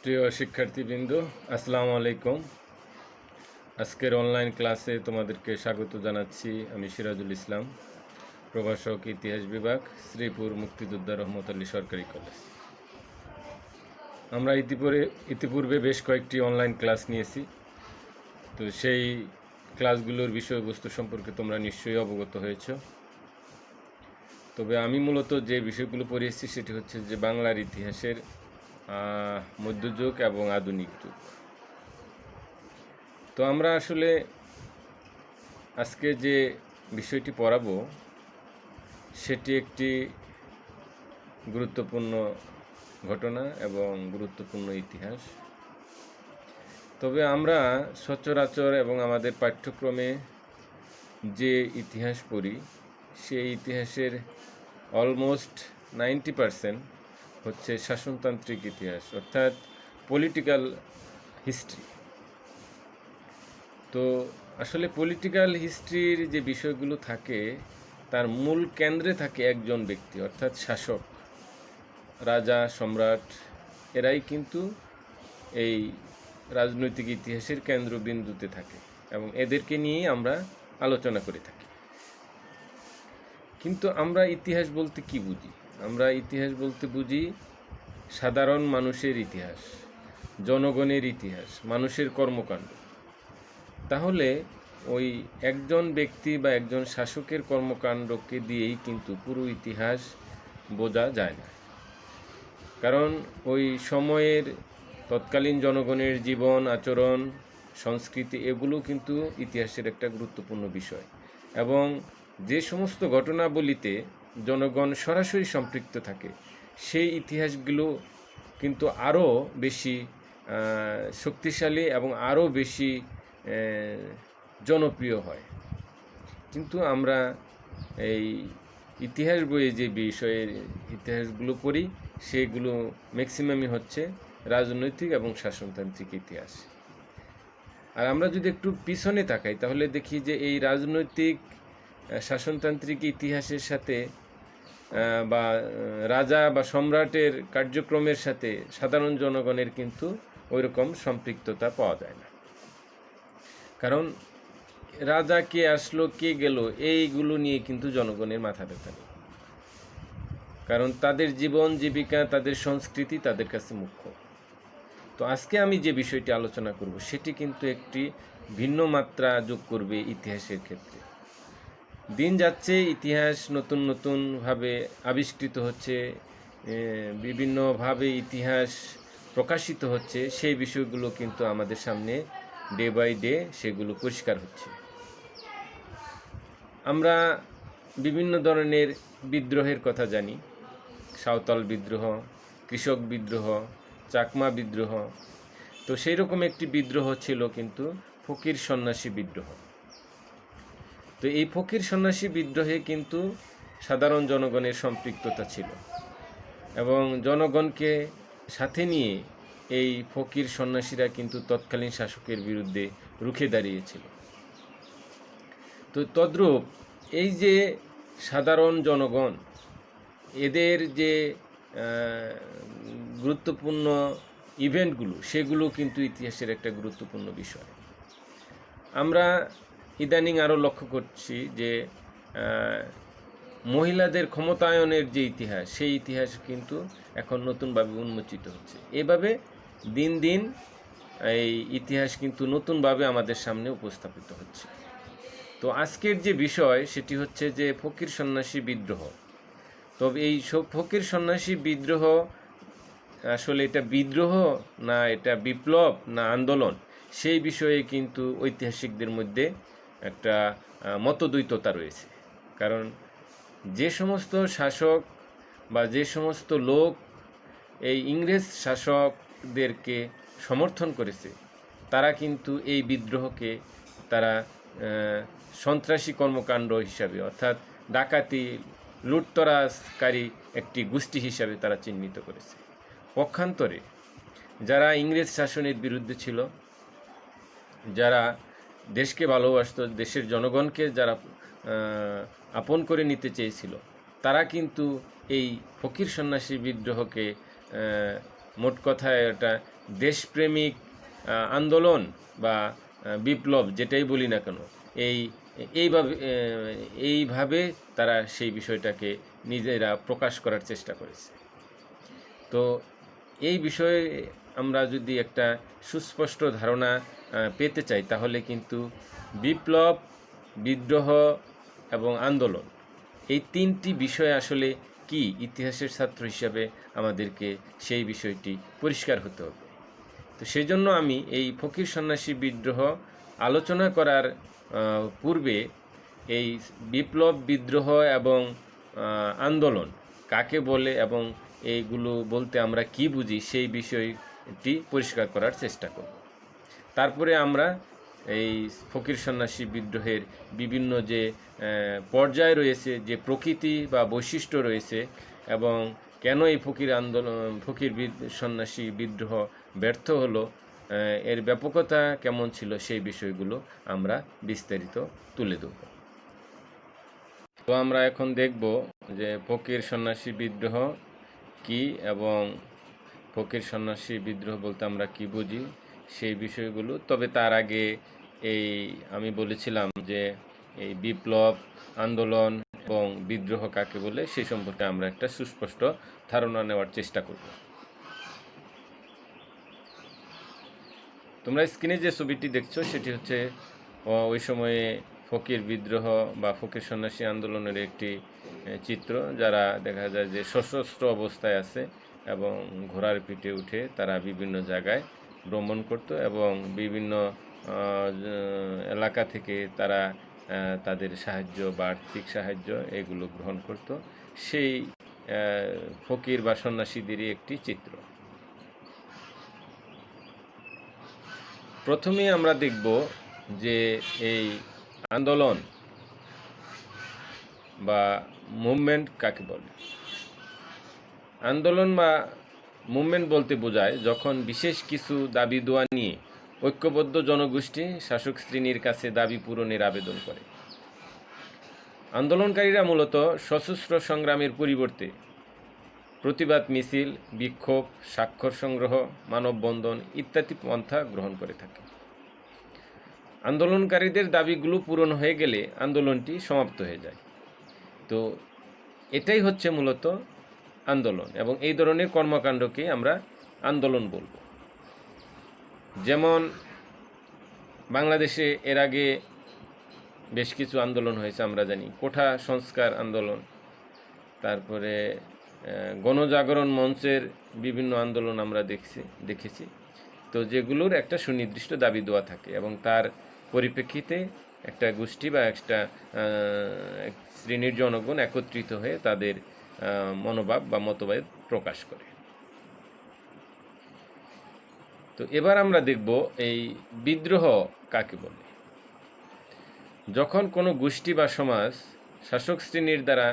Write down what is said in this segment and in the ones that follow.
প্রিয় শিক্ষার্থীবৃন্দ, আসসালামু আলাইকুম। আজকের অনলাইন ক্লাসে তোমাদেরকে স্বাগত জানাচ্ছি। আমি সিরাজুল ইসলাম, প্রভাষক, ইতিহাস বিভাগ, শ্রীপুর মুক্তিযোদ্ধা রহমত আলী সরকারি কলেজ। আমরা ইতিপূর্বে বেশ কয়েকটি অনলাইন ক্লাস নিয়েছি। তো সেই ক্লাসগুলোর বিষয়বস্তু সম্পর্কে তোমরা নিশ্চয়ই অবগত হয়েছ। তবে আমি মূলত যে বিষয়গুলো পড়িয়েছি সেটি হচ্ছে যে বাংলার ইতিহাসের মধ্যযুগ এবং আধুনিক যুগ। তো আমরা আসলে আজকে যে বিষয়টি পড়াবো সেটি একটি গুরুত্বপূর্ণ ঘটনা এবং গুরুত্বপূর্ণ ইতিহাস। তবে আমরা সচরাচর এবং আমাদের পাঠ্যক্রমে যে ইতিহাস পড়ি সেই ইতিহাসের অলমোস্ট 90% হচ্ছে শাসনতান্ত্রিক ইতিহাস, অর্থাৎ পলিটিক্যাল হিস্ট্রি। তো আসলে পলিটিক্যাল হিস্ট্রির যে বিষয়গুলো থাকে তার মূল কেন্দ্রে থাকে একজন ব্যক্তি, অর্থাৎ শাসক, রাজা, সম্রাট। এরাই কিন্তু এই রাজনৈতিক ইতিহাসের কেন্দ্রবিন্দুতে থাকে এবং এদেরকে নিয়েই আমরা আলোচনা করে থাকি। কিন্তু আমরা ইতিহাস বলতে কি বুঝি? আমরা ইতিহাস বলতে বুঝি সাধারণ মানুষের ইতিহাস, জনগণের ইতিহাস, মানুষের কর্মকাণ্ড। তাহলে ওই একজন ব্যক্তি বা একজন শাসকের কর্মকাণ্ডকে দিয়েই কিন্তু পুরো ইতিহাস বোঝা যায় না। কারণ ওই সময়ের তৎকালীন জনগণের জীবন, আচরণ, সংস্কৃতি এগুলো কিন্তু ইতিহাসের একটা গুরুত্বপূর্ণ বিষয়। এবং যে সমস্ত ঘটনাবলিতে জনগণ সরাসরি সম্পৃক্ত থাকে সেই ইতিহাসগুলো কিন্তু আরও বেশি শক্তিশালী এবং আরও বেশি জনপ্রিয় হয়। কিন্তু আমরা এই ইতিহাস বইয়ে যে বিষয়ের ইতিহাসগুলো পড়ি সেগুলো ম্যাক্সিমামই হচ্ছে রাজনৈতিক এবং শাসনতান্ত্রিক ইতিহাস। আর আমরা যদি একটু পিছনে তাকাই তাহলে দেখি যে এই রাজনৈতিক শাসনতান্ত্রিক ইতিহাসের সাথে বা রাজা বা সম্রাটের কার্যক্রমের সাথে সাধারণ জনগণের কিন্তু ওইরকম সম্পৃক্ততা পাওয়া যায় না। কারণ রাজা কে আসলো, কে গেল, এইগুলো নিয়ে কিন্তু জনগণের মাথা ব্যথা নেই। কারণ তাদের জীবন জীবিকা, তাদের সংস্কৃতি তাদের কাছে মুখ্য। তো আজকে আমি যে বিষয়টি আলোচনা করব সেটি কিন্তু একটি ভিন্ন মাত্রা যোগ করবে ইতিহাসের ক্ষেত্রে। দিন যাচ্ছে, ইতিহাস নতুন নতুনভাবে আবিষ্কৃত হচ্ছে, বিভিন্নভাবে ইতিহাস প্রকাশিত হচ্ছে। সেই বিষয়গুলো কিন্তু আমাদের সামনে ডে বাই ডে সেগুলো পরিষ্কার হচ্ছে। আমরা বিভিন্ন ধরনের বিদ্রোহের কথা জানি। সাঁওতাল বিদ্রোহ, কৃষক বিদ্রোহ, চাকমা বিদ্রোহ। তো সেই রকম একটি বিদ্রোহ ছিল কিন্তু ফকির সন্ন্যাসী বিদ্রোহ। তো এই ফকির সন্ন্যাসী বিদ্রোহে কিন্তু সাধারণ জনগণের সম্পৃক্ততা ছিল এবং জনগণকে সাথে নিয়ে এই ফকির সন্ন্যাসীরা কিন্তু তৎকালীন শাসকের বিরুদ্ধে রুখে দাঁড়িয়েছিল। তো তদ্রূপ এই যে সাধারণ জনগণ, এদের যে গুরুত্বপূর্ণ ইভেন্টগুলো সেগুলো কিন্তু ইতিহাসের একটা গুরুত্বপূর্ণ বিষয়। আমরা ইদানিং আরও লক্ষ্য করছি যে মহিলাদের ক্ষমতায়নের যে ইতিহাস সেই ইতিহাস কিন্তু এখন নতুনভাবে উন্মোচিত হচ্ছে। এভাবে দিন দিন এই ইতিহাস কিন্তু নতুনভাবে আমাদের সামনে উপস্থাপিত হচ্ছে। তো আজকের যে বিষয় সেটি হচ্ছে যে ফকির সন্ন্যাসী বিদ্রোহ। তবে এই ফকির সন্ন্যাসী বিদ্রোহ আসলে এটা বিদ্রোহ না এটা বিপ্লব না আন্দোলন, সেই বিষয়ে কিন্তু ঐতিহাসিকদের মধ্যে একটা মতদ্বৈততা রয়েছে। কারণ যে সমস্ত শাসক বা যে সমস্ত লোক এই ইংরেজ শাসকদেরকে সমর্থন করেছে তারা কিন্তু এই বিদ্রোহকে তারা সন্ত্রাসী কর্মকাণ্ড হিসাবে, অর্থাৎ ডাকাতি, লুটতরাজকারী একটি গোষ্ঠী হিসাবে তারা চিহ্নিত করেছে। পক্ষান্তরে যারা ইংরেজ শাসনের বিরুদ্ধে ছিল, যারা দেশকে ভালোবাসত, দেশের জনগণকে যারা আপন করে নিতে চেয়েছিল, তারা কিন্তু এই ফকির সন্ন্যাসী বিদ্রোহকে মোট কথায় এটা দেশপ্রেমিক আন্দোলন বা বিপ্লব যেটাই বলি না কেন, এই এইভাবে তারা সেই বিষয়টাকে নিজেরা প্রকাশ করার চেষ্টা করেছে। তো এই বিষয়ে আমরা যদি একটা সুস্পষ্ট ধারণা পেতে চাই, তাহলে কিন্তু বিপ্লব, বিদ্রোহ এবং আন্দোলন, এই তিনটি বিষয় আসলে কি, ইতিহাসের ছাত্র হিসাবে আমাদেরকে সেই বিষয়টি পরিষ্কার হতে হবে। তো সেই জন্য আমি এই ফকির সন্ন্যাসী বিদ্রোহ আলোচনা করার পূর্বে এই বিপ্লব, বিদ্রোহ এবং আন্দোলন কাকে বলে এবং এইগুলো বলতে আমরা কি বুঝি সেই বিষয়টি পরিষ্কার করার চেষ্টা করব। তারপরে আমরা এই ফকির সন্ন্যাসী বিদ্রোহের বিভিন্ন যে পর্যায় রয়েছে, যে প্রকৃতি বা বৈশিষ্ট্য রয়েছে, এবং কেন এই ফকির সন্ন্যাসী বিদ্রোহ ব্যর্থ হলো, এর ব্যাপকতা কেমন ছিল, সেই বিষয়গুলো আমরা বিস্তারিত তুলে ধরব। তো আমরা এখন দেখব যে ফকির সন্ন্যাসী বিদ্রোহ কি এবং ফকির সন্ন্যাসী বিদ্রোহ বলতে আমরা কি বুঝি সেই বিষয়গুলো। তবে তার আগে আমি বলেছিলাম যে এই বিপ্লব, আন্দোলন এবং বিদ্রোহ কাকে বলে সেই সম্পর্কে আমরা একটা সুস্পষ্ট ধারণা নেওয়ার চেষ্টা করব। তোমরা স্ক্রিনে যে ছবিটি দেখছো সেটি হচ্ছে ওই সময়ে ফকির বিদ্রোহ বা ফকির সন্ন্যাসী আন্দোলনের একটি চিত্র, যারা দেখা যায় যে সশস্ত্র অবস্থায় আছে এবং ঘোড়ার পিঠে উঠে তারা বিভিন্ন জায়গায় ভ্রমণ করত এবং বিভিন্ন এলাকা থেকে তারা তাদের সাহায্য বা আর্থিক সাহায্য এগুলো গ্রহণ করত। সেই ফকির বা সন্ন্যাসীদেরই একটি চিত্র। প্রথমে আমরা দেখব যে এই আন্দোলন বা মুভমেন্ট কাকে বলে। আন্দোলন বা মুভমেন্ট বলতে বোঝায় যখন বিশেষ কিছু দাবি দোয়া নিয়ে ঐক্যবদ্ধ জনগোষ্ঠী শাসক শ্রেণীর কাছে দাবি পূরণের আবেদন করে। আন্দোলনকারীরা মূলত সশস্ত্র সংগ্রামের পরিবর্তে প্রতিবাদ মিছিল, বিক্ষোভ, স্বাক্ষর সংগ্রহ, মানববন্ধন ইত্যাদি পন্থা গ্রহণ করে থাকে। আন্দোলনকারীদের দাবিগুলো পূরণ হয়ে গেলে আন্দোলনটি সমাপ্ত হয়ে যায়। তো এটাই হচ্ছে মূলত আন্দোলন, এবং এই ধরনের কর্মকাণ্ডকে আমরা আন্দোলন বলব। যেমন বাংলাদেশে এর আগে বেশ কিছু আন্দোলন হয়েছে, আমরা জানি কোঠা সংস্কার আন্দোলন, তারপরে গণজাগরণ মঞ্চের বিভিন্ন আন্দোলন আমরা দেখেছি। তো যেগুলোর একটা সুনির্দিষ্ট দাবি দেওয়া থাকে এবং তার পরিপ্রেক্ষিতে একটা গোষ্ঠী বা একটা শ্রেণীর জনগণ একত্রিত হয়ে তাদের মনোভাব বা মতবাদ প্রকাশ করে। তো এবার আমরা দেখব এই বিদ্রোহ কাকে বলে। যখন কোনো গোষ্ঠী বা সমাজ শাসক শ্রেণীর দ্বারা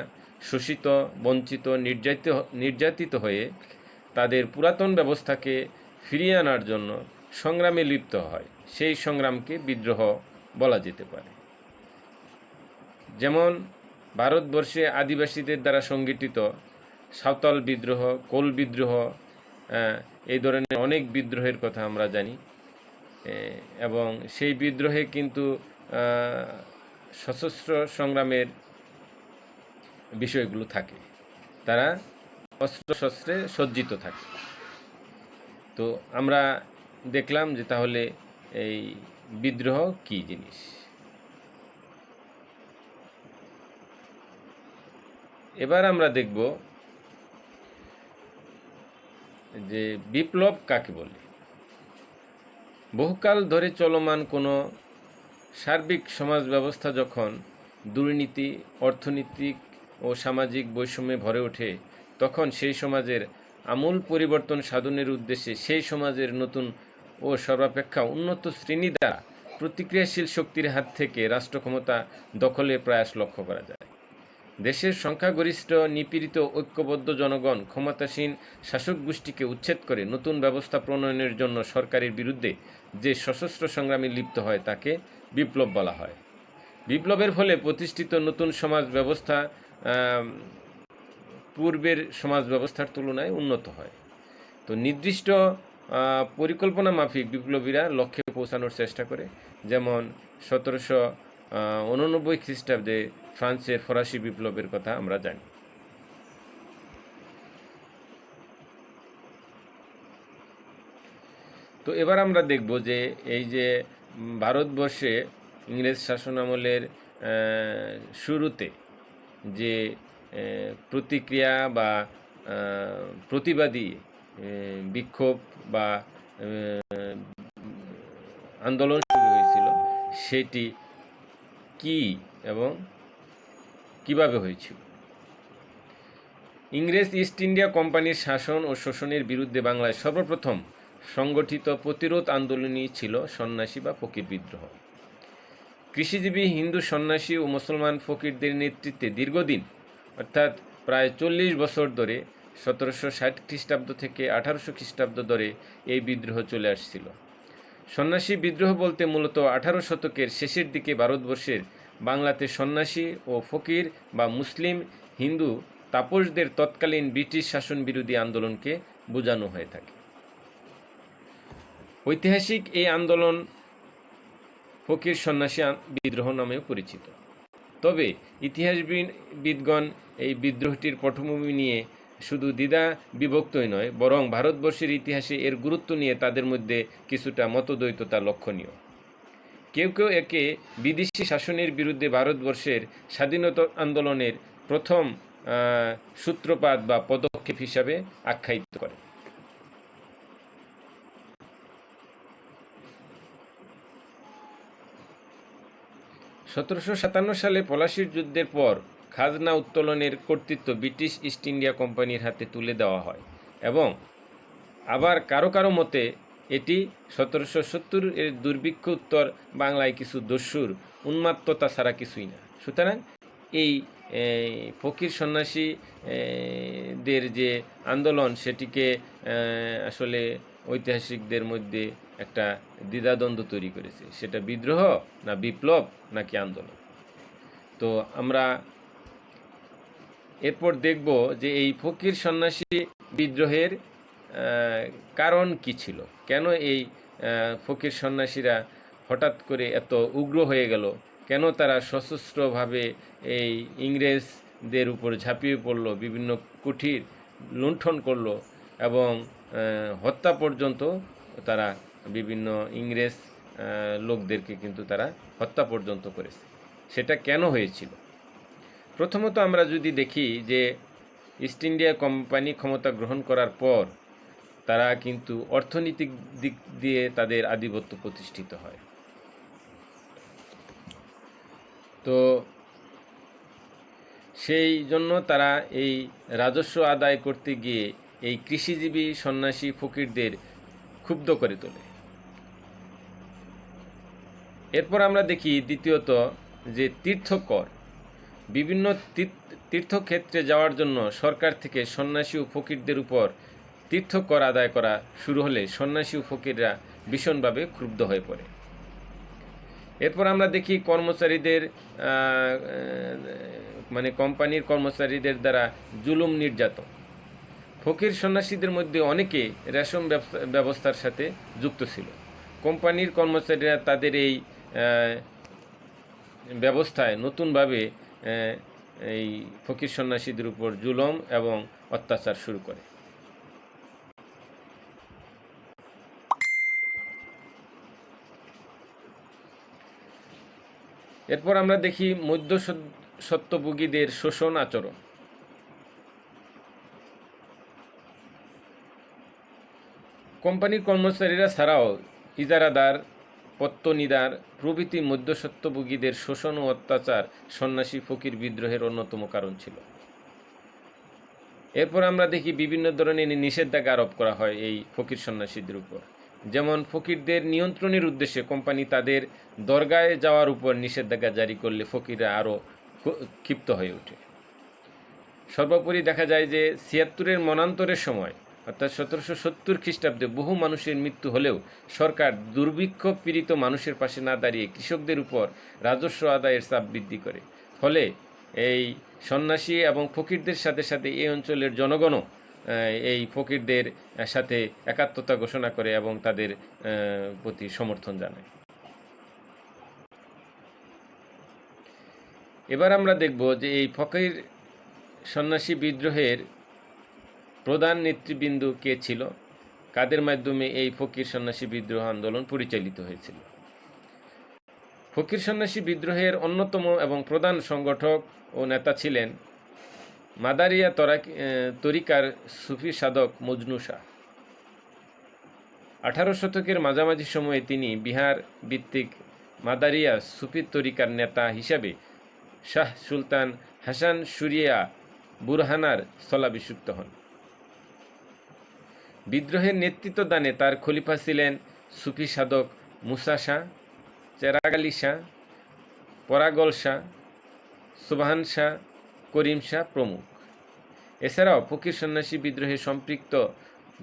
শোষিত, বঞ্চিত, নির্যাতিত হয়ে তাদের পুরাতন ব্যবস্থাকে ফিরিয়ে আনার জন্য সংগ্রামে লিপ্ত হয়, সেই সংগ্রামকে বিদ্রোহ বলা যেতে পারে। যেমন ভারতবর্ষে আদিবাসীদের দ্বারা সংগঠিত সাঁওতাল বিদ্রোহ, কোল বিদ্রোহ, এই ধরনের অনেক বিদ্রোহের কথা আমরা জানি, এবং সেই বিদ্রোহে কিন্তু সশস্ত্র সংগ্রামের বিষয়গুলো থাকে, তারা অস্ত্রশস্ত্রে সজ্জিত থাকে। তো আমরা দেখলাম যে তাহলে এই বিদ্রোহ কী জিনিস। এবার আমরা দেখব যে বিপ্লব কাকে বলে। বহুকাল ধরে চলমান কোনো সার্বিক সমাজ ব্যবস্থা যখন দুর্নীতি, অর্থনৈতিক ও সামাজিক বৈষম্যে ভরে ওঠে, তখন সেই সমাজের আমূল পরিবর্তন সাধনের উদ্দেশ্যে সেই সমাজের নতুন ও সর্বাপেক্ষা উন্নত শ্রেণী দ্বারা প্রতিক্রিয়াশীল শক্তির হাত থেকে রাষ্ট্র ক্ষমতা দখলের প্রয়াস লক্ষ্য করা যায়। দেশের সংখ্যাগরিষ্ঠ নিপীড়িত ঐক্যবদ্ধ জনগণ ক্ষমতাসীন শাসক গোষ্ঠীকে উচ্ছেদ করে নতুন ব্যবস্থা প্রণয়নের জন্য সরকারের বিরুদ্ধে যে সশস্ত্র সংগ্রামে লিপ্ত হয় তাকে বিপ্লব বলা হয়। বিপ্লবের ফলে প্রতিষ্ঠিত নতুন সমাজ ব্যবস্থা পূর্বের সমাজ ব্যবস্থার তুলনায় উন্নত হয়। তো নির্দিষ্ট পরিকল্পনা মাফিক বিপ্লবীরা লক্ষ্যে পৌঁছানোর চেষ্টা করে, যেমন 1789 খ্রিস্টাব্দে ফ্রান্সের ফরাসি বিপ্লবের কথা আমরা জানি। তো এবার আমরা দেখব যে এই যে ভারতবর্ষে ইংরেজ শাসন আমলের শুরুতে যে প্রতিক্রিয়া বা প্রতিবাদী বিক্ষোভ বা আন্দোলন শুরু হয়েছিল, সেটি কি এবং কিভাবে হয়েছিল। ইংরেজ ইস্ট ইন্ডিয়া কোম্পানির শাসন ও শোষণের বিরুদ্ধে বাংলায় সর্বপ্রথম সংগঠিত প্রতিরোধ আন্দোলনই ছিল সন্ন্যাসী বা ফকির বিদ্রোহ। কৃষিজীবী হিন্দু সন্ন্যাসী ও মুসলমান ফকিরদের নেতৃত্বে দীর্ঘদিন অর্থাৎ প্রায় 40 বছর ধরে 1760 খ্রিস্টাব্দ থেকে 1800 খ্রিস্টাব্দ ধরে এই বিদ্রোহ চলে আসছিল। সন্ন্যাসী বিদ্রোহ বলতে মূলত 18 শতকের শেষের দিকে ভারতবর্ষের বাংলাতে সন্ন্যাসী ও ফকির বা মুসলিম হিন্দু তাপসদের তৎকালীন ব্রিটিশ শাসন বিরোধী আন্দোলনকে বোঝানো হয়ে থাকে। ঐতিহাসিক এই আন্দোলন ফকির সন্ন্যাসী বিদ্রোহ নামেও পরিচিত। তবে ইতিহাসবিদগণ এই বিদ্রোহটির পটভূমি নিয়ে শুধু দ্বিধা বিভক্তই নয়, বরং ভারতবর্ষের ইতিহাসে এর গুরুত্ব নিয়ে তাদের মধ্যে কিছুটা মতদ্বৈততা লক্ষণীয়। কেউ কেউ একে বিদেশি শাসনের বিরুদ্ধে ভারতবর্ষের স্বাধীনতা আন্দোলনের প্রথম সূত্রপাত বা পদক্ষেপ হিসাবে আখ্যায়িত করে। (1757 সালে পলাশীর যুদ্ধের পর খাজনা উত্তোলনের কর্তৃত্ব ব্রিটিশ ইস্ট ইন্ডিয়া কোম্পানির হাতে তুলে দেওয়া হয়, এবং আবার কারো কারো মতে এটি 1770 এর দুর্ভিক্ষ উত্তর বাংলায় কিছু দস্যুর উন্মাত্ততা ছাড়া কিছুই না। সুতরাং এই ফকির সন্ন্যাসীদের যে আন্দোলন, সেটিকে আসলে ঐতিহাসিকদের মধ্যে একটা দ্বিধাদ্বন্দ্ব তৈরি করেছে, সেটা বিদ্রোহ না বিপ্লব নাকি আন্দোলন। তো আমরা এরপর দেখব যে এই ফকির সন্ন্যাসী বিদ্রোহের কারণ কি ছিল, কেন এই ফকির সন্ন্যাসীরা হঠাৎ করে এত উগ্র হয়ে গেল, কেন তারা সশস্ত্রভাবে এই ইংরেজদের উপর ঝাঁপিয়ে পড়ল, বিভিন্ন কুঠির লুণ্ঠন করল এবং হত্যা পর্যন্ত তারা বিভিন্ন ইংরেজ লোকদেরকে কিন্তু তারা হত্যা পর্যন্ত করেছে। সেটা কেন হয়েছিল? প্রথমত আমরা যদি দেখি যে ইস্ট ইন্ডিয়া কোম্পানি ক্ষমতা গ্রহণ করার পর তারা কিন্তু অর্থনৈতিক দিক দিয়ে তাদের আধিপত্য প্রতিষ্ঠিত হয়। তো সেই জন্য তারা এই রাজস্ব আদায় করতে গিয়ে এই কৃষিজীবী সন্ন্যাসী ফকিরদের ক্ষুব্ধ করে তোলে। এরপর আমরা দেখি দ্বিতীয়ত যে তীর্থকর, বিভিন্ন তীর্থক্ষেত্রে যাওয়ার জন্য সরকার থেকে সন্ন্যাসী ও ফকিরদের উপর তীর্থকর আদায় করা শুরু হলে সন্ন্যাসী ও ফকিররা ভীষণভাবে ক্ষুব্ধ হয়ে পড়ে। এরপর আমরা দেখি কর্মচারীদের মানে কোম্পানির কর্মচারীদের দ্বারা জুলুম নির্যাতন। ফকির সন্ন্যাসীদের মধ্যে অনেকে রেশম ব্যবস্থার সাথে যুক্ত ছিল। কোম্পানির কর্মচারীরা তাদের এই ব্যবস্থায় নতুনভাবে এই ফকির সন্ন্যাসীদের উপর জুলুম এবং অত্যাচার শুরু করে। এরপর আমরা দেখি মধ্যস্বত্বভোগীদের শোষণ আচরণ। কোম্পানির কর্মচারীরা ছাড়াও ইজারাদার, পত্তনিদার প্রভৃতি মধ্যস্বত্বভোগীদের শোষণ ও অত্যাচার সন্ন্যাসী ফকির বিদ্রোহের অন্যতম কারণ ছিল। এরপর আমরা দেখি বিভিন্ন ধরনের নিষেধাজ্ঞা আরোপ করা হয় এই ফকির সন্ন্যাসীদের উপর। যেমন ফকিরদের নিয়ন্ত্রণের উদ্দেশ্যে কোম্পানি তাদের দরগায় যাওয়ার উপর নিষেধাজ্ঞা জারি করলে ফকিররা আরও ক্ষিপ্ত হয়ে ওঠে। সর্বোপরি দেখা যায় যে ৭৬-এর মনান্তরের সময় অর্থাৎ ১৭৭০ খ্রিস্টাব্দে বহু মানুষের মৃত্যু হলেও সরকার দুর্ভিক্ষ পীড়িত মানুষের পাশে না দাঁড়িয়ে কৃষকদের উপর রাজস্ব আদায়ের চাপ বৃদ্ধি করে। ফলে এই সন্ন্যাসী এবং ফকিরদের সাথে সাথে এই অঞ্চলের জনগণও এই ফকিরদের সাথে একাত্মতা ঘোষণা করে এবং তাদের প্রতি সমর্থন জানায়। এবার আমরা দেখব যে এই ফকির সন্ন্যাসী বিদ্রোহের প্রধান নেতৃবৃন্দ কে ছিল, কাদের মাধ্যমে এই ফকির সন্ন্যাসী বিদ্রোহ আন্দোলন পরিচালিত হয়েছিল। ফকির সন্ন্যাসী বিদ্রোহের অন্যতম এবং প্রধান সংগঠক ও নেতা ছিলেন মাদারিয়া তরিকার সুফি সাধক মজনু শাহ। 18 শতকের মাঝামাঝি সময়ে তিনি বিহার ভিত্তিক মাদারিয়া সুফি তরিকার নেতা হিসাবে শাহ সুলতান হাসান সুরিয়া বুরহানার স্থলাভিষিক্ত হন। বিদ্রোহের নেতৃত্বদানে তার খলিফা ছিলেন সুফি সাধক মুসা শাহ, চেরাগ আলী শাহ, পরাগল শাহ, সুবহান শাহ, করিম শাহ প্রমুখ। এছাড়াও ফকির সন্ন্যাসী বিদ্রোহে সম্পৃক্ত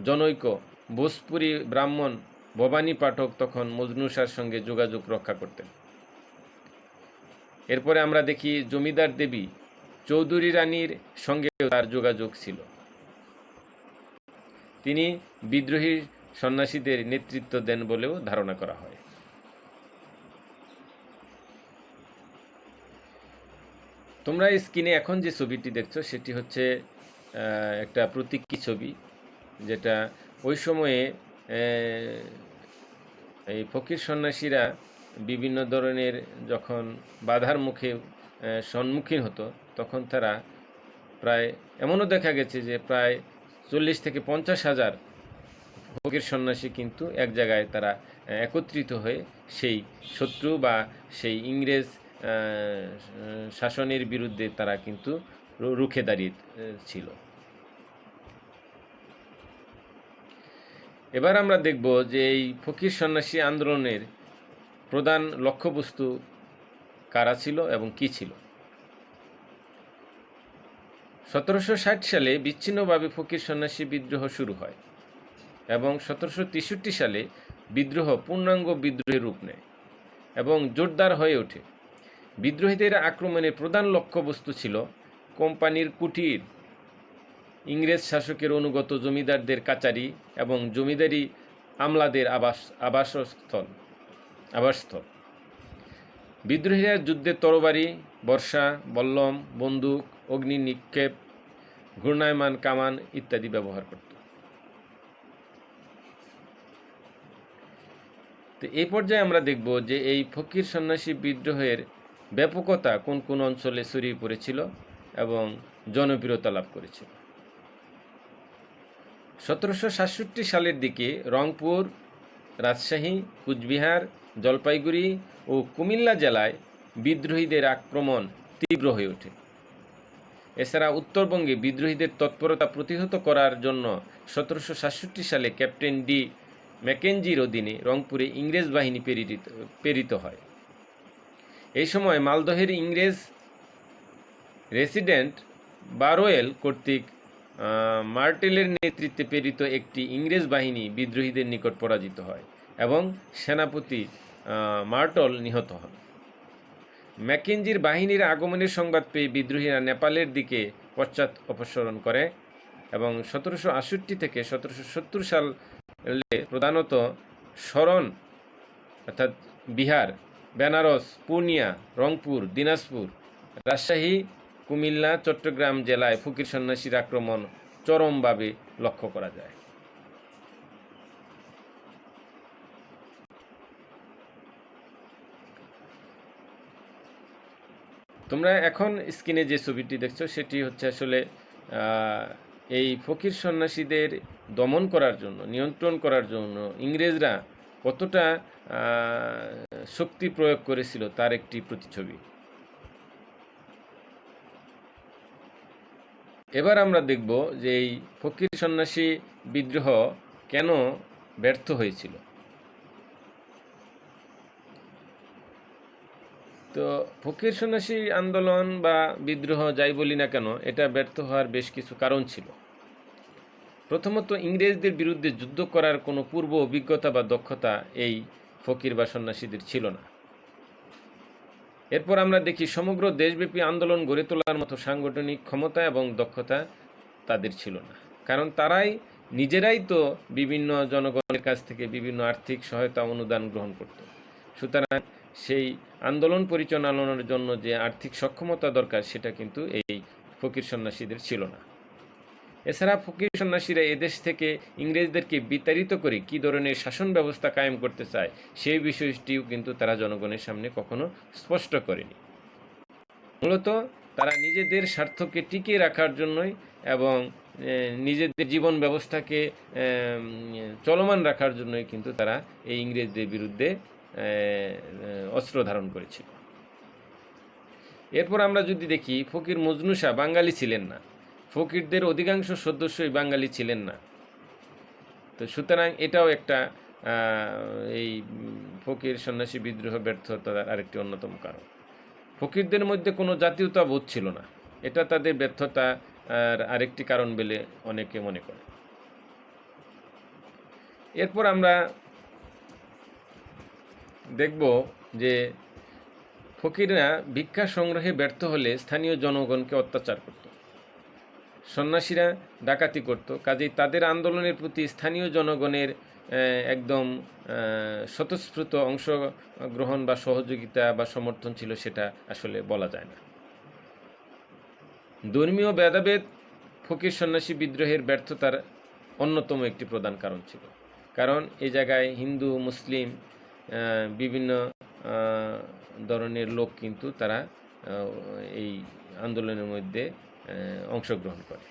জনৈক ভোজপুরি ব্রাহ্মণ ভবানী পাঠক তখন মজনু শাহর সঙ্গে যোগাযোগ রক্ষা করতেন। এরপরে আমরা দেখি জমিদার দেবী চৌধুরী রানীর সঙ্গেও তার যোগাযোগ ছিল। তিনি বিদ্রোহী সন্ন্যাসীদের নেতৃত্ব দেন বলেও ধারণা করা হয়। তোমরা স্ক্রিনে এখন যে ছবিটি দেখছো সেটি হচ্ছে একটা প্রতীকী ছবি, যেটা ওই সময়ে এই ফকির সন্ন্যাসীরা বিভিন্ন ধরনের যখন বাধার মুখে সম্মুখীন হতো তখন তারা প্রায় এমনও দেখা গেছে যে প্রায় 40 থেকে 50 হাজার ফকির সন্ন্যাসী কিন্তু এক জায়গায় তারা একত্রিত হয়ে সেই শত্রু বা সেই ইংরেজ শাসনের বিরুদ্ধে তারা কিন্তু রুখে দাঁড়িয়ে ছিল। এবার আমরা দেখব যে এই ফকির সন্ন্যাসী আন্দোলনের প্রধান লক্ষ্যবস্তু কারা ছিল এবং কি ছিল। 1760 সালে বিচ্ছিন্নভাবে ফকির সন্ন্যাসী বিদ্রোহ শুরু হয় এবং 1763 সালে বিদ্রোহ পূর্ণাঙ্গ বিদ্রোহের রূপ নেয় এবং জোরদার হয়ে ওঠে। বিদ্রোহীদের আক্রমণের প্রধান লক্ষ্যবস্তু ছিল কোম্পানির কুটির, ইংরেজ শাসকের অনুগত জমিদারদের কাচারি এবং জমিদারি আমলাদের আবাসস্থল। বিদ্রোহীরা যুদ্ধে তরবারি, বর্ষা, বল্লম, বন্দুক, অগ্নি নিক্ষেপ, ঘূর্ণায়মান কামান ইত্যাদি ব্যবহার করত। তো এই পর্যায়ে আমরা দেখব যে এই ফকির সন্ন্যাসী বিদ্রোহের ব্যাপকতা কোন কোন অঞ্চলে ছড়িয়ে পড়েছিল এবং জনপ্রিয়তা লাভ করেছিল। 1767 সালের দিকে রংপুর, রাজশাহী, কুচবিহার, জলপাইগুড়ি ও কুমিল্লা জেলায় বিদ্রোহীদের আক্রমণ তীব্র হয়ে ওঠে। এছাড়া উত্তরবঙ্গে বিদ্রোহীদের তৎপরতা প্রতিহত করার জন্য 1767 সালে ক্যাপ্টেন ডি ম্যাকেঞ্জির অধীনে রংপুরে ইংরেজ বাহিনী প্রেরিত হয়। এই সময় মালদহের ইংরেজ রেসিডেন্ট বারোয়েল কর্তৃক মার্টেলের নেতৃত্বে প্রেরিত একটি ইংরেজ বাহিনী বিদ্রোহীদের নিকট পরাজিত হয় এবং সেনাপতি মার্টল নিহত হন। ম্যাকেঞ্জির বাহিনীর আগমনের সংবাদ পেয়ে বিদ্রোহীরা নেপালের দিকে পশ্চাৎ অপসরণ করে এবং 1768 থেকে 1770 সালে প্রধানত সরণ অর্থাৎ বিহার, বেনারস, পূর্ণিয়া, রংপুর, দিনাজপুর, রাজশাহী, কুমিল্লা, চট্টগ্রাম জেলায় ফকির সন্ন্যাসীর আক্রমণ চরমভাবে লক্ষ্য করা যায়। তোমরা এখন স্ক্রিনে যে ছবিটি দেখছো সেটি হচ্ছে আসলে এই ফকির সন্ন্যাসীদের দমন করার জন্য, নিয়ন্ত্রণ করার জন্য ইংরেজরা কতটা শক্তি প্রয়োগ করেছিল তার একটি প্রতিচ্ছবি। এবার আমরা দেখব যে এই ফকির সন্ন্যাসী বিদ্রোহ কেন ব্যর্থ হয়েছিল। তো ফকির সন্ন্যাসী আন্দোলন বা বিদ্রোহ যাই বলি না কেন, এটা ব্যর্থ হওয়ার বেশ কিছু কারণ ছিল। প্রথমত, ইংরেজদের বিরুদ্ধে যুদ্ধ করার কোনো পূর্ব অভিজ্ঞতা বা দক্ষতা এই ফকির বা সন্ন্যাসীদের ছিল না। এরপর আমরা দেখি সমগ্র দেশব্যাপী আন্দোলন গড়ে তোলার মতো সাংগঠনিক ক্ষমতা এবং দক্ষতা তাদের ছিল না, কারণ তারাই নিজেরাই তো বিভিন্ন জনগণের কাছ থেকে বিভিন্ন আর্থিক সহায়তা অনুদান গ্রহণ করত। সুতরাং সেই আন্দোলন পরিচালনার জন্য যে আর্থিক সক্ষমতা দরকার সেটা কিন্তু এই ফকির সন্ন্যাসীদের ছিল না। এছাড়া ফকির সন্ন্যাসীরা এদেশ থেকে ইংরেজদেরকে বিতাড়িত করে কী ধরনের শাসন ব্যবস্থা কায়েম করতে চায় সেই বিষয়টিও কিন্তু তারা জনগণের সামনে কখনো স্পষ্ট করেনি। মূলত তারা নিজেদের স্বার্থকে টিকিয়ে রাখার জন্যই এবং নিজেদের জীবন ব্যবস্থাকে চলমান রাখার জন্যই কিন্তু তারা এই ইংরেজদের বিরুদ্ধে অস্ত্র ধারণ করেছিল। এরপর আমরা যদি দেখি, ফকির মজনু শাহ বাঙালি ছিলেন না, ফকিরদের অধিকাংশ সদস্যই বাঙালি ছিলেন না। তো সুতরাং এটাও একটা এই ফকির সন্ন্যাসী বিদ্রোহ ব্যর্থতার আরেকটি অন্যতম কারণ। ফকিরদের মধ্যে কোনো জাতীয়তা বোধ ছিল না, এটা তাদের ব্যর্থতা আর আরেকটি কারণ বলে অনেকে মনে করে। এরপর আমরা দেখব যে ফকিররা ভিক্ষা সংগ্রহে ব্যর্থ হলে স্থানীয় জনগণকে অত্যাচার করত, সন্ন্যাসীরা ডাকাতি করত। কাজেই তাদের আন্দোলনের প্রতি স্থানীয় জনগণের একদম স্বতঃস্ফূর্ত অংশগ্রহণ বা সহযোগিতা বা সমর্থন ছিল সেটা আসলে বলা যায় না। ধর্মীয় ভেদাভেদ ফকির সন্ন্যাসী বিদ্রোহের ব্যর্থতার অন্যতম একটি প্রধান কারণ ছিল। কারণ এই জায়গায় হিন্দু মুসলিম বিভিন্ন ধরনের লোক কিন্তু তারা এই আন্দোলনের মধ্যে অংশগ্রহণ করে।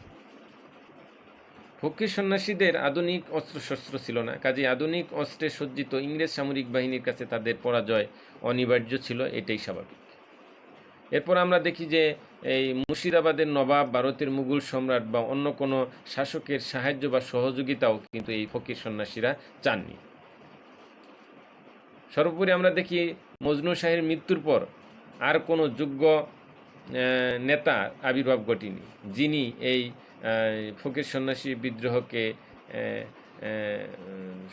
ফকির সন্ন্যাসীদের আধুনিক অস্ত্রশস্ত্র ছিল না, কাজেই আধুনিক অস্ত্রে সজ্জিত ইংরেজ সামরিক বাহিনীর কাছে তাদের পরাজয় অনিবার্য ছিল, এটাই স্বাভাবিক। এরপর আমরা দেখি যে এই মুর্শিদাবাদের নবাব, ভারতের মুঘল সম্রাট বা অন্য কোনো শাসকের সাহায্য বা সহযোগিতাও কিন্তু এই ফকির সন্ন্যাসীরা চাননি। সর্বোপরি আমরা দেখি মজনু শাহের মৃত্যুর পর আর কোনো যোগ্য নেতা আবির্ভাব ঘটেনি যিনি এই ফকির সন্ন্যাসী বিদ্রোহকে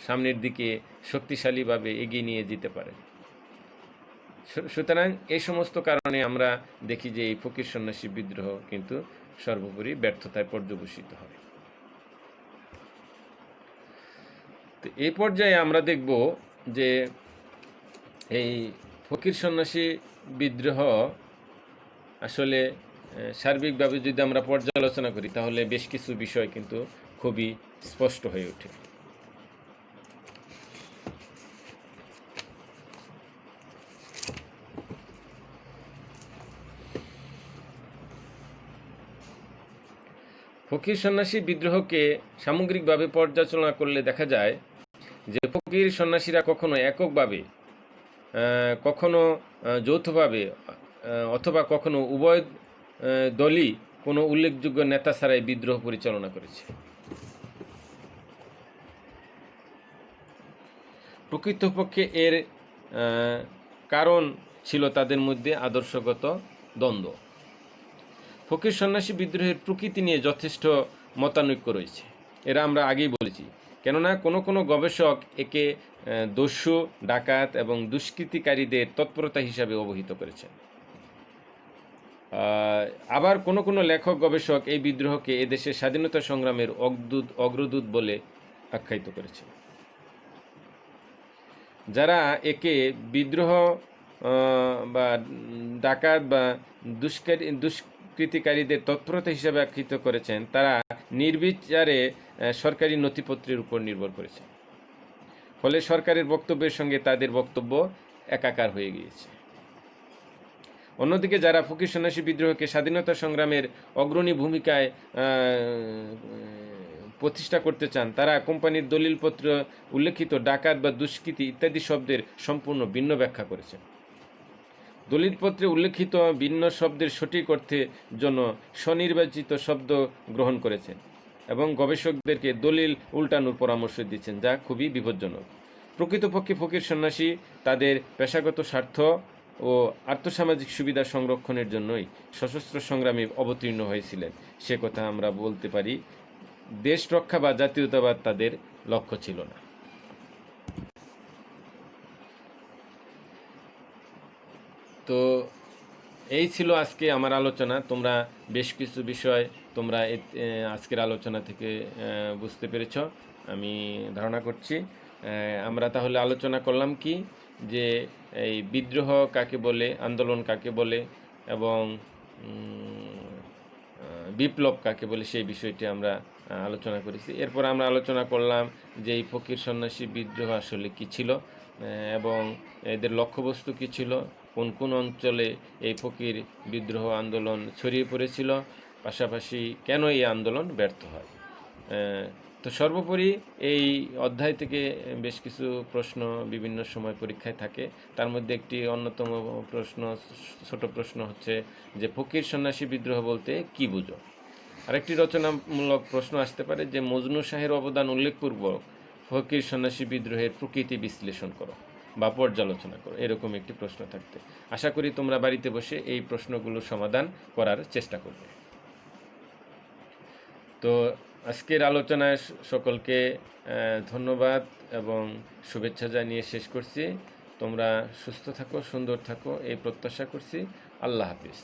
সামনের দিকে শক্তিশালীভাবে এগিয়ে নিয়ে যেতে পারে। সুতরাং এই সমস্ত কারণে আমরা দেখি যে এই ফকির সন্ন্যাসী বিদ্রোহ কিন্তু সর্বোপরি ব্যর্থতায় পর্যবসিত হয়। তো এই পর্যায়ে আমরা দেখব যে এই ফকির সন্ন্যাসী বিদ্রোহ আসলে সার্বিকভাবে যদি আমরা পর্যালোচনা করি তাহলে বেশ কিছু বিষয় কিন্তু খুবই স্পষ্ট হয়ে ওঠে। ফকির সন্ন্যাসী বিদ্রোহকে সামগ্রিকভাবে পর্যালোচনা করলে দেখা যায় যে ফকির সন্ন্যাসীরা কখনো এককভাবে, কখনো যৌথভাবে অথবা কখনো উভয় দলই কোনো উল্লেখযোগ্য নেতা ছাড়াই বিদ্রোহ পরিচালনা করেছে। প্রকৃতপক্ষে এর কারণ ছিল তাদের মধ্যে আদর্শগত দ্বন্দ্ব। ফকির সন্ন্যাসী বিদ্রোহের প্রকৃতি নিয়ে যথেষ্ট মতানৈক্য রয়েছে, এরা আমরা আগেই বলেছি। কেননা কোনো কোনো গবেষক একে দস্যু, ডাকাত এবং দুষ্কৃতিকারীদের তৎপরতা হিসাবে অবহিত করেছেন। আবার কোনো কোনো লেখক গবেষক এই বিদ্রোহকে এদেশের স্বাধীনতা সংগ্রামের অগ্রদূত বলে আখ্যায়িত করেছেন। যারা একে বিদ্রোহ বা ডাকাত বা দুষ্কৃতিকারীদের তৎপরতা হিসাবে আখ্যায়িত করেছেন তারা নির্বিচারে সরকারি নথিপত্রের উপর নির্ভর করেছে, ফলে সরকারের বক্তব্যের সঙ্গে তাদের বক্তব্য একাকার হয়ে গিয়েছে। অন্যদিকে যারা ফকির সন্ন্যাসী বিদ্রোহকে স্বাধীনতা সংগ্রামের অগ্রণী ভূমিকায় প্রতিষ্ঠা করতে চান তারা কোম্পানির দলিলপত্র উল্লেখিত ডাকাত বা দুষ্কৃতী ইত্যাদি শব্দের সম্পূর্ণ ভিন্ন ব্যাখ্যা করেছেন। দলিলপত্রে উল্লেখিত ভিন্ন শব্দের সঠিক অর্থের জন্য স্বনির্বাচিত শব্দ গ্রহণ করেছেন এবং গবেষকদেরকে দলিল উল্টানোর পরামর্শ দিচ্ছেন, যা খুবই বিপজ্জনক। প্রকৃতপক্ষে ফকির সন্ন্যাসী তাদের পেশাগত স্বার্থ ও আর্থসামাজিক সুবিধা সংরক্ষণের জন্যই সশস্ত্র সংগ্রামে অবতীর্ণ হয়েছিলেন, সে কথা আমরা বলতে পারি। দেশ রক্ষা বা জাতীয়তাবাদ তাদের লক্ষ্য ছিল না। তো এই ছিল আজকে আমার আলোচনা। তোমরা বেশ কিছু বিষয় তোমরা আজকের আলোচনা থেকে বুঝতে পেরেছ আমি ধারণা করছি। আমরা তাহলে আলোচনা করলাম কি, যে এই বিদ্রোহ কাকে বলে, আন্দোলন কাকে বলে এবং বিপ্লব কাকে বলে, সেই বিষয়টি আমরা আলোচনা করেছি। এরপর আমরা আলোচনা করলাম যে এই ফকির সন্ন্যাসী বিদ্রোহ আসলে কী ছিল এবং এদের লক্ষ্যবস্তু কী ছিল, কোন কোন অঞ্চলে এই ফকির বিদ্রোহ আন্দোলন ছড়িয়ে পড়েছিল, পাশাপাশি কেন এই আন্দোলন ব্যর্থ হয়। তো সর্বোপরি এই অধ্যায় থেকে বেশ কিছু প্রশ্ন বিভিন্ন সময় পরীক্ষায় থাকে। তার মধ্যে একটি অন্যতম প্রশ্ন, ছোট প্রশ্ন হচ্ছে যে ফকির সন্ন্যাসী বিদ্রোহ বলতে কী বুঝো। আরেকটি রচনামূলক প্রশ্ন আসতে পারে যে মজনু শাহের অবদান উল্লেখপূর্বক ফকির সন্ন্যাসী বিদ্রোহের প্রকৃতি বিশ্লেষণ করো বা পর্যালোচনা করো, এরকম একটি প্রশ্ন থাকতে। আশা করি তোমরা বাড়িতে বসে এই প্রশ্নগুলো সমাধান করার চেষ্টা করবে। তো আজকের আলোচনায় সকলকে ধন্যবাদ এবং শুভেচ্ছা জানিয়ে শেষ করছি। তোমরা সুস্থ থাকো, সুন্দর থাকো, এই প্রত্যাশা করছি। আল্লাহ হাফিজ।